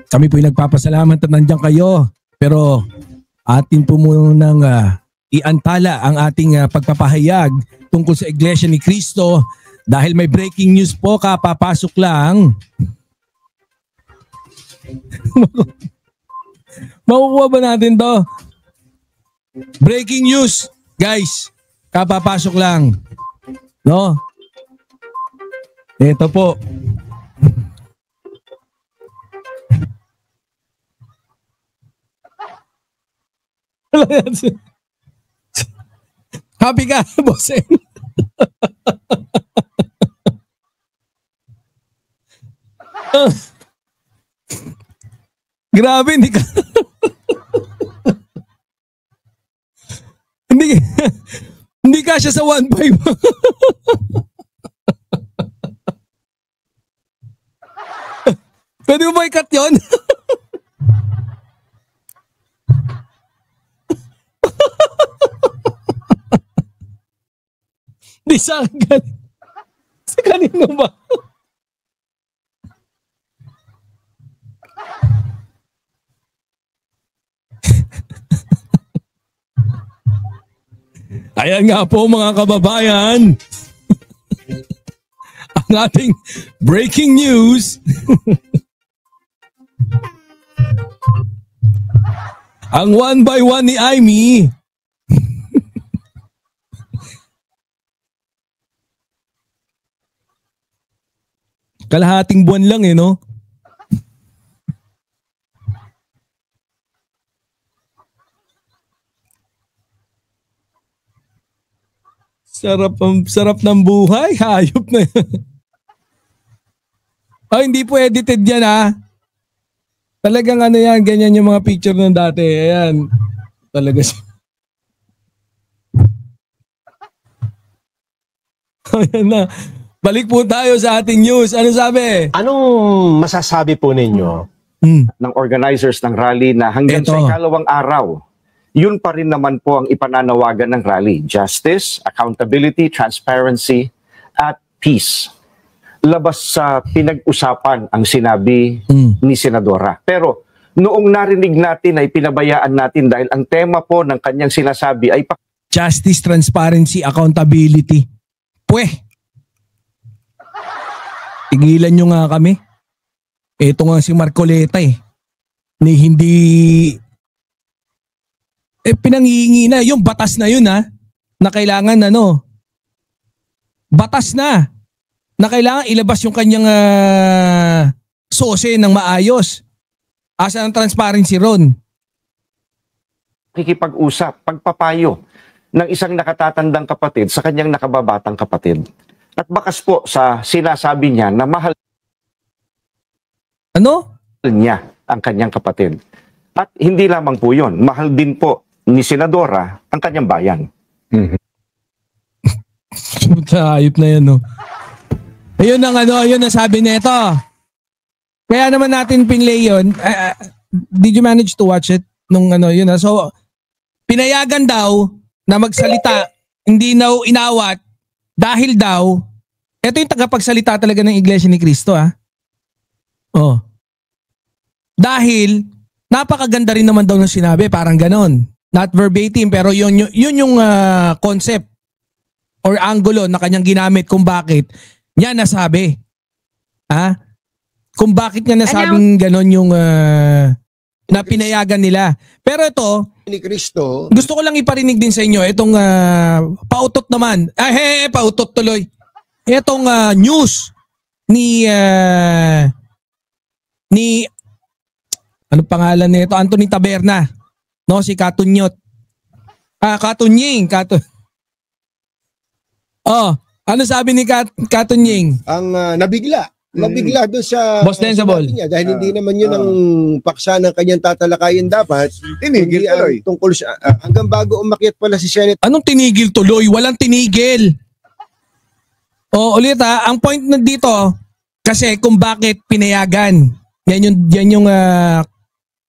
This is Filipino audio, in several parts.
Kami po'y nagpapasalamat at nandiyan kayo. Pero atin po munang iantala ang ating pagpapahayag tungkol sa Iglesia ni Cristo dahil may breaking news po kapapasok lang. Makukuha ba natin to? Breaking news, guys. Kapapasok lang. No? Ito po. Happy ka, bossing. Grabe, hindi ka. hindi ka siya sa 1.5. Pwede mo ba i-cut yun? Di sa akin galing. Sa kanino ba? Ayan nga po mga kababayan. Ang ating breaking news. Ang 1x1 ni Aimee. Kalahating buwan lang no? Sarap ng buhay. Hayop na yan. Oh, hindi po edited yan Talagang yan, ganyan yung mga picture ng dati. Ayan. Talaga siya. Ayan na. Balik po tayo sa ating news. Ano sabi? Anong masasabi po ninyo ng organizers ng rally na hanggang sa ikalawang araw, yun pa rin naman po ang ipananawagan ng rally. Justice, accountability, transparency, at peace. Labas sa pinag-usapan ang sinabi ni Senadora. Pero noong narinig natin ay pinabayaan natin dahil ang tema po ng kanyang sinasabi ay justice, transparency, accountability. Tigilan nyo nga kami. Ito nga si Marcoleta ni hindi pinanghihingi na yung batas na yun na kailangan batas na kailangan ilabas yung kanyang sose ng maayos. Asa ang transparency ron? Kikipag-usap, pagpapayo ng isang nakatatandang kapatid sa kanyang nakababatang kapatid. At bakas po sa sinasabi niya na mahal niya ang kanyang kapatid. At hindi lamang po yun, mahal din po ni Senadora ang kanyang bayan. Ayop na yan Ayun ang sabi nito. Kaya naman natin pinlay yun. Did you manage to watch it? Nung yun So, pinayagan daw na magsalita, hindi daw inawat, dahil daw, ito yung tagapagsalita talaga ng Iglesia ni Cristo Dahil, napakaganda rin naman daw ng sinabi, parang ganon. Not verbatim, pero yun yung concept or angulo na kanyang ginamit kung bakit niya nasabi. Kung bakit niya nasabing ganon yung na pinayagan nila. Pero ito, ni Cristo, gusto ko lang iparinig din sa inyo itong pautot naman. Pautot tuloy. Itong news ni ano pangalan nito? Anthony Taberna. Si Katunyot. Katunying. Ano sabi ni Katunying? Ang nabigla doon sa Boss Densable niya dahil hindi naman yun ang paksa ng kanyang tatalakayin dapat. Tinigil tuloy. Tungkol sa hanggang bago umakyat pala si Senate. Anong tinigil tuloy? Walang tinigil. Ulit ang point na dito kasi kung bakit pinayagan. Yan yung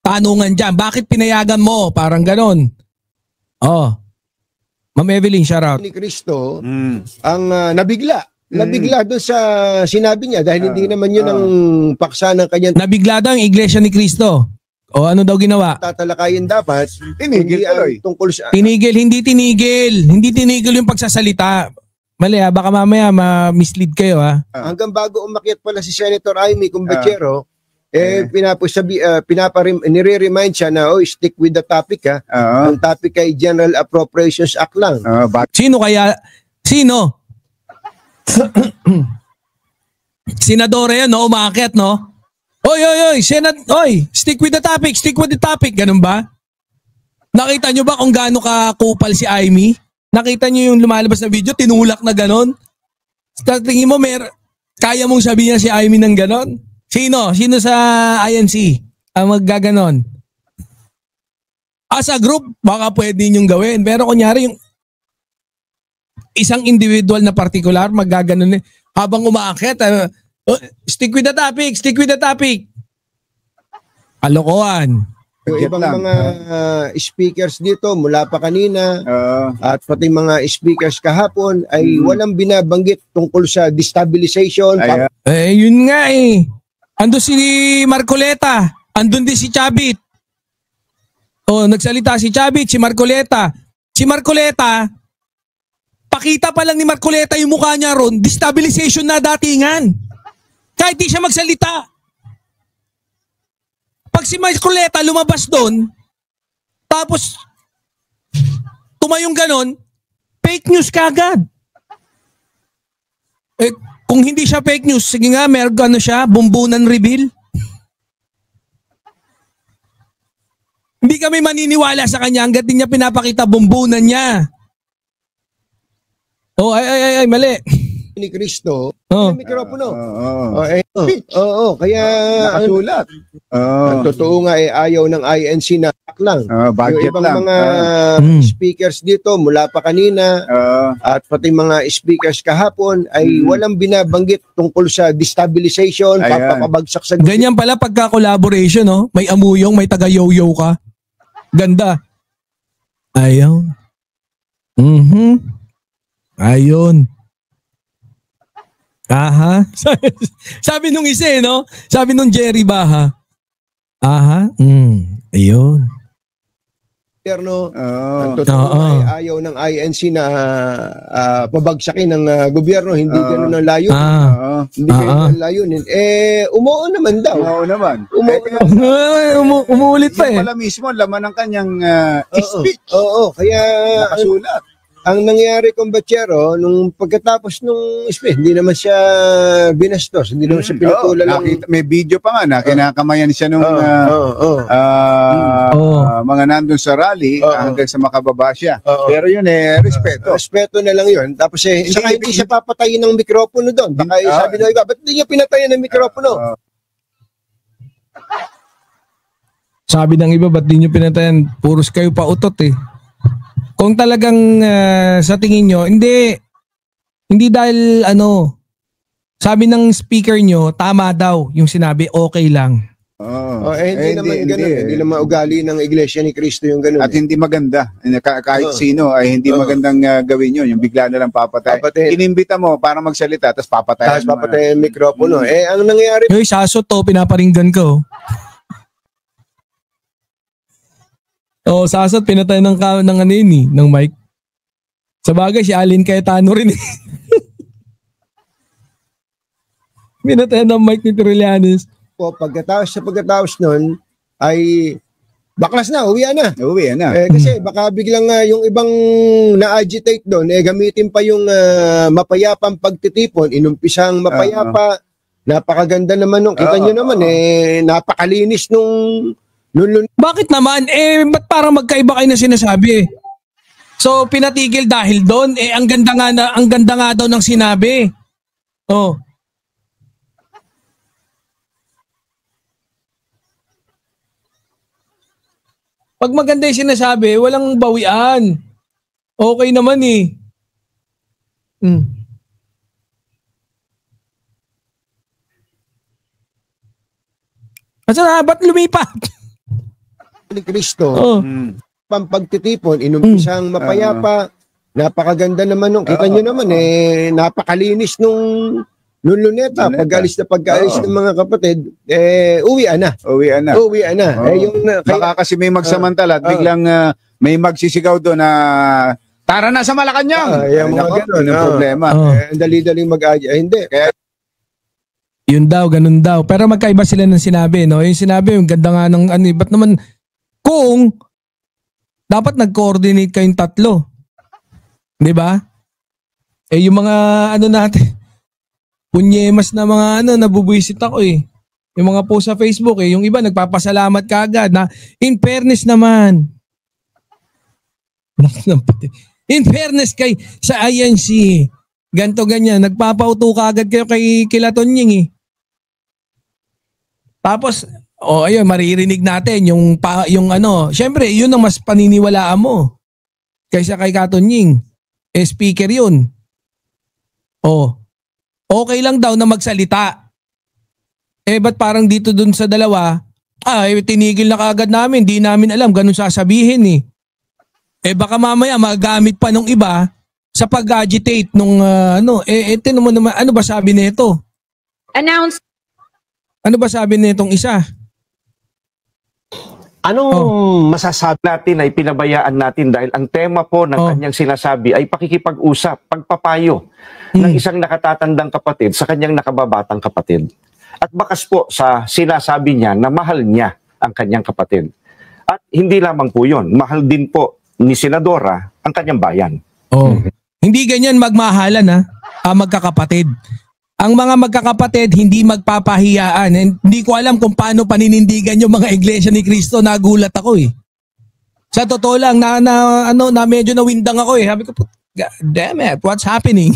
tanungan dyan. Bakit pinayagan mo? Parang ganon. Ma'am Evelyn, shout out. Ni Cristo, ang nabigla Nabigla doon sa sinabi niya dahil hindi naman yun ang paksa ng kanyang Nabigla daw ang Iglesia ni Cristo. O ano daw ginawa? tatalakayin dapat. Tinigil Hindi ang tuloy. tungkol sa Tinigil, hindi tinigil. Hindi tinigil yung pagsasalita. Mali ha, baka mamaya ma-mislead kayo ha. hanggang bago umakyat pala si Senator Amy Cumbachero, nire-remind siya na stick with the topic ha. Ang topic ay General Appropriations Act lang. Sino kaya? Sino? Senadora yan, no? Umakyat, no? Oy, stick with the topic, ganun ba? Nakita nyo ba kung gaano kakupal si Amy? Nakita nyo yung lumalabas na video, tinulak na ganun? Tingin mo, kaya mong sabihin si Amy ng ganun? Sino? Sino sa INC ang maggaganon? As a group, baka pwede nyong gawin. Pero kunyari yung isang individual na particular, maggaganon habang umaakyat, stick with the topic. Kalokohan. Yung ibang mga speakers dito mula pa kanina at pati mga speakers kahapon ay walang binabanggit tungkol sa destabilization. Yun nga eh. Andun si Marcoleta. Andun din si Chavit. Nagsalita si Chavit, si Marcoleta. Si Marcoleta, pakita pa lang ni Marcoleta yung mukha niya ron, destabilization na datingan. Kahit di siya magsalita. Pag si Marcoleta lumabas doon, tapos tumayong ganon, fake news kagad. Kung hindi siya fake news, sige nga, meron siya, bumbunan reveal. Hindi kami maniniwala sa kanya hanggat di niya pinapakita bumbunan niya. Ay, mali. Ni Cristo, Oh. may mikropono. Kaya Nakasulat. ang totoo nga ayaw ng INC na lang. Budget Yung ibang lang. mga speakers dito mula pa kanina at pati mga speakers kahapon ay walang binabanggit tungkol sa destabilization, papapabagsak sa Ganyan pala pagka-collaboration, no? May amuyong, may taga-yo-yo ka. Ganda. Ayaw. Ayun. Aha. Sabi nung isa no? Sabi nung Jerry Baha. Aha. Ayun. gobyerno. Ang totoo ay ayaw ng INC na pabagsakin ng gobyerno. Hindi ganun ang layunin. Hindi ganun ang layunin. Umuo naman daw. Oo naman. Umuulit pa Yung pala mismo, laman ng kanyang speech. Kaya Nakasulat. ang nangyari Cumbachero, nung pagkatapos nung speech, hindi naman siya binastos, hindi naman siya pinatulan lang. May video pa nga na kinakamayan siya nung mga nandun sa rally hanggang sa makababa siya. Pero yun respeto. Respeto na lang yun. Tapos saka hindi siya papatayin ng mikropono doon. Baka sabi ng iba, ba't hindi niya pinatayin ng mikropono? Sabi ng iba, ba't di nyo pinatayan? Puros kayo pa utot eh. Kung talagang sa tingin nyo, hindi dahil sabi ng speaker nyo, tama daw yung sinabi, okay lang. Hindi naman ganun. Hindi naman ugali ng Iglesia ni Cristo yung ganun. At hindi maganda. Kahit sino ay hindi magandang gawin yun. Yung bigla na lang papatay. Inimbita mo para magsalita, tapos papatayin. Tapos papatayin yung mikropono. Ang nangyayari... Yung sasot to, pinaparinggan ko. Sasot, pinatay ng mic. Sa bagay, si Alin Cayetano rin eh. Pinatay ng mic ni Trillanes. Pagkatapos nun, ay baklas na, uwian na. Uwian na. Kasi baka biglang yung ibang na-agitate doon, gamitin pa yung mapayapang pagtitipon, inumpisang mapayapa. Napakaganda naman nung, kita nyo naman, napakalinis nung Bakit naman? Ba't parang magkaiba kayo na sinasabi? So, pinatigil dahil doon? Ang ganda nga daw ng sinabi. Pag maganda yung sinasabi, walang bawian. Okay naman eh. Ba't lumipat? ni Cristo, pampagtitipon, inumpisang mapayapa, Napakaganda naman nung, kita nyo naman napakalinis nung Luneta. Pag-alis ng mga kapatid, uwian na. Baka kasi may magsamantala at biglang may magsisigaw doon na tara na sa Malacanang. Yung mga ganun. Yung problema. Ang dali-daling hindi. Kaya yun daw, ganun daw. Pero magkaiba sila ng sinabi, no? Yung sinabi, yung ganda nga ng ba't naman, kung dapat nag-coordinate kayong tatlo. Di ba? Yung mga natin, punyemas na mga nabubuisit ako Yung mga post sa Facebook yung iba nagpapasalamat kaagad na in fairness naman. In fairness kay sa INC, ganto ganyan, nagpapauto kaagad kayo kay Kilatonying Tapos ayun, maririnig natin yung syempre yun ang mas paniniwalaan mo kaysa kay Katonying. Speaker yun. Okay lang daw na magsalita. Ba't parang dito dun sa dalawa, tinigil na kaagad namin, di namin alam, ganun sasabihin baka mamaya magamit pa nung iba sa pag-agitate nung tinan mo naman, ano ba sabi nito? Announce. Ano ba sabi nitong isa? Anong masasabi natin ay pinabayaan natin dahil ang tema po ng kanyang sinasabi ay pakikipag-usap, pagpapayo ng isang nakatatandang kapatid sa kanyang nakababatang kapatid. At bakas po sa sinasabi niya na mahal niya ang kanyang kapatid. At hindi lamang po yun, mahal din po ni Senadora ang kanyang bayan. Hindi ganyan magmahalan magkakapatid. Ang mga magkakapatid hindi magpapahiyaan. Hindi ko alam kung paano paninindigan yung mga Iglesia ni Cristo. Nagulat ako Sa totoo lang na medyo nawindang ako Sabi ko, God damn it, what's happening?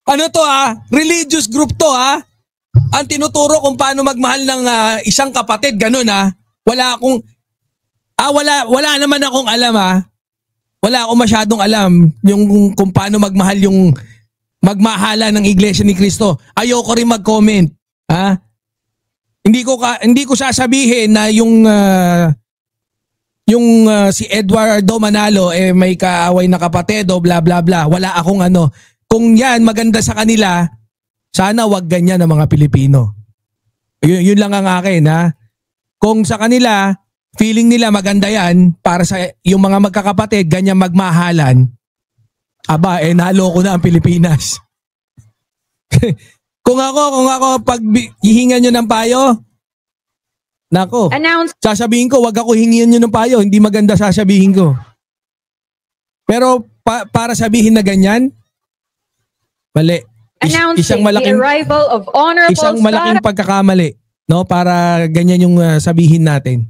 Ano to religious group to Ang tinuturo kung paano magmahal ng isang kapatid, ganun Wala akong wala naman akong alam Wala akong masyadong alam yung kung paano magmahal yung magmahala ng Iglesia ni Cristo. Ayoko rin mag-comment. Hindi ko sasabihin na yung si Eduardo Manalo may kaaway na kapatid o bla bla bla. Wala akong Kung yan maganda sa kanila, sana wag ganyan ang mga Pilipino. Yun lang ang akin Kung sa kanila feeling nila maganda yan para sa yung mga magkakapatid, ganyan magmahalan. Naloko na ang Pilipinas. kung ako pag hihingan nyo ng payo, nako, sasabihin ko, wag ako hingin nyo ng payo, hindi maganda sasabihin ko. Pero para sabihin na ganyan, mali. Isang malaking pagkakamali, para ganyan yung sabihin natin.